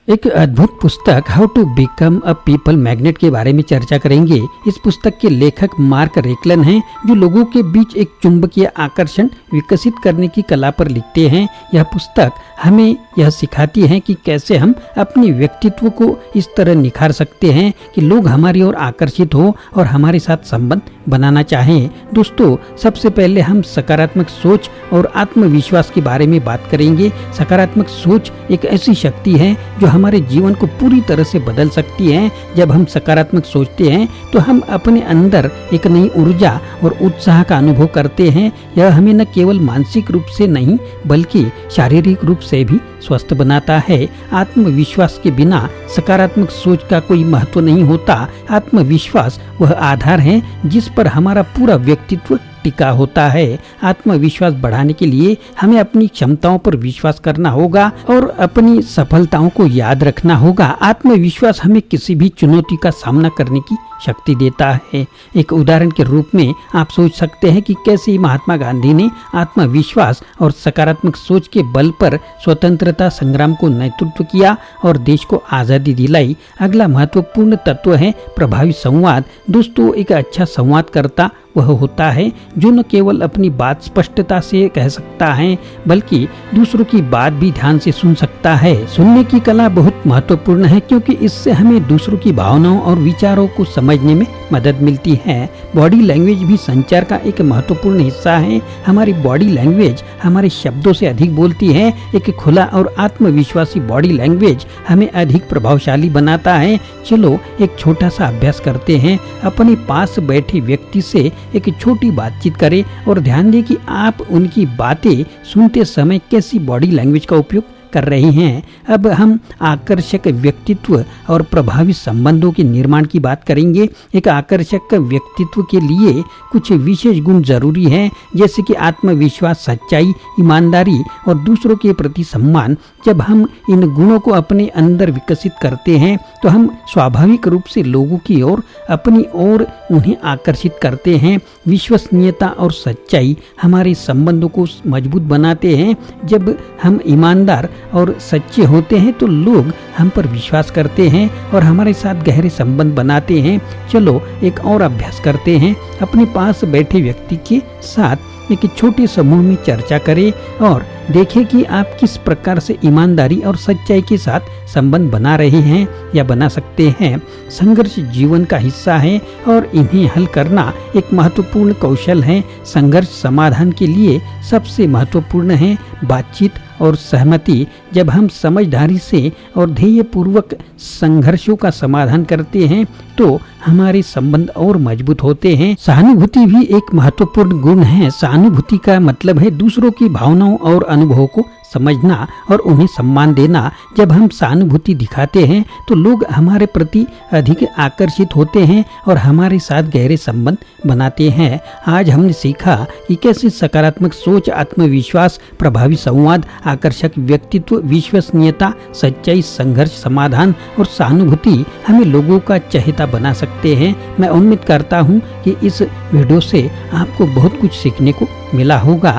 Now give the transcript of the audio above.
एक अद्भुत पुस्तक how to become a people magnet के बारे में चर्चा करेंगे। इस पुस्तक के लेखक मार्क रेकलन हैं, जो लोगों के बीच एक चुंबकीय आकर्षण विकसित करने की कला पर लिखते हैं। यह पुस्तक हमें यह सिखाती है कि कैसे हम अपने व्यक्तित्व को इस तरह निखार सकते हैं कि लोग हमारी ओर आकर्षित हो और हमारे साथ संबंध बनाना चाहें। दोस्तों, सबसे पहले हम सकारात्मक सोच और आत्मविश्वास के बारे में बात करेंगे। सकारात्मक सोच एक ऐसी शक्ति है जो हमारे जीवन को पूरी तरह से बदल सकती है। जब हम सकारात्मक सोचते हैं तो हम अपने अंदर एक नई ऊर्जा और उत्साह का अनुभव करते हैं। यह हमें न केवल मानसिक रूप से नहीं बल्कि शारीरिक रूप से भी स्वस्थ बनाता है। आत्मविश्वास के बिना सकारात्मक सोच का कोई महत्व नहीं होता। आत्मविश्वास वह आधार है जिस पर हमारा पूरा व्यक्तित्व टिका होता है। आत्मविश्वास बढ़ाने के लिए हमें अपनी क्षमताओं पर विश्वास करना होगा और अपनी सफलताओं को याद रखना होगा। आत्मविश्वास हमें किसी भी चुनौती का सामना करने की शक्ति देता है। एक उदाहरण के रूप में आप सोच सकते हैं कि कैसे महात्मा गांधी ने आत्मविश्वास और सकारात्मक सोच के बल पर स्वतंत्रता संग्राम को नेतृत्व किया और देश को आज़ादी दिलाई। अगला महत्वपूर्ण तत्व है प्रभावी संवाद। दोस्तों, एक अच्छा संवादकर्ता वह होता है जो न केवल अपनी बात स्पष्टता से कह सकता है बल्कि दूसरों की बात भी ध्यान से सुन सकता है। सुनने की कला बहुत महत्वपूर्ण है क्योंकि इससे हमें दूसरों की भावनाओं और विचारों को समझने में मदद मिलती है। बॉडी लैंग्वेज भी संचार का एक महत्वपूर्ण हिस्सा है। हमारी बॉडी लैंग्वेज हमारे शब्दों से अधिक बोलती है। एक खुला और आत्मविश्वासी बॉडी लैंग्वेज हमें अधिक प्रभावशाली बनाता है। चलो एक छोटा सा अभ्यास करते हैं। अपने पास बैठे व्यक्ति से एक छोटी बातचीत करें और ध्यान दें कि आप उनकी बातें सुनते समय कैसी बॉडी लैंग्वेज का उपयोग कर रही हैं। अब हम आकर्षक व्यक्तित्व और प्रभावी संबंधों के निर्माण की बात करेंगे। एक आकर्षक व्यक्तित्व के लिए कुछ विशेष गुण जरूरी हैं, जैसे कि आत्मविश्वास, सच्चाई, ईमानदारी और दूसरों के प्रति सम्मान। जब हम इन गुणों को अपने अंदर विकसित करते हैं तो हम स्वाभाविक रूप से लोगों की ओर अपनी ओर उन्हें आकर्षित करते हैं। विश्वसनीयता और सच्चाई हमारे संबंधों को मजबूत बनाते हैं। जब हम ईमानदार और सच्चे होते हैं तो लोग हम पर विश्वास करते हैं और हमारे साथ गहरे संबंध बनाते हैं। चलो एक और अभ्यास करते हैं। अपने पास बैठे व्यक्ति के साथ एक छोटे समूह में चर्चा करें और देखें कि आप किस प्रकार से ईमानदारी और सच्चाई के साथ संबंध बना रहे हैं या बना सकते हैं। संघर्ष जीवन का हिस्सा है और इन्हें हल करना एक महत्वपूर्ण कौशल है। संघर्ष समाधान के लिए सबसे महत्वपूर्ण है बातचीत और सहमति। जब हम समझदारी से और ध्येयपूर्वक संघर्षों का समाधान करते हैं तो हमारे संबंध और मजबूत होते हैं। सहानुभूति भी एक महत्वपूर्ण गुण है। सहानुभूति का मतलब है दूसरों की भावनाओं और अनुभवों को समझना और उन्हें सम्मान देना। जब हम सहानुभूति दिखाते हैं तो लोग हमारे प्रति अधिक आकर्षित होते हैं और हमारे साथ गहरे संबंध बनाते हैं। आज हमने सीखा कि कैसे सकारात्मक सोच, आत्मविश्वास, प्रभावी संवाद, आकर्षक व्यक्तित्व, विश्वसनीयता, सच्चाई, संघर्ष समाधान और सहानुभूति हमें लोगों का चहेता बना सकते हैं। मैं उम्मीद करता हूँ कि इस वीडियो से आपको बहुत कुछ सीखने को मिला होगा।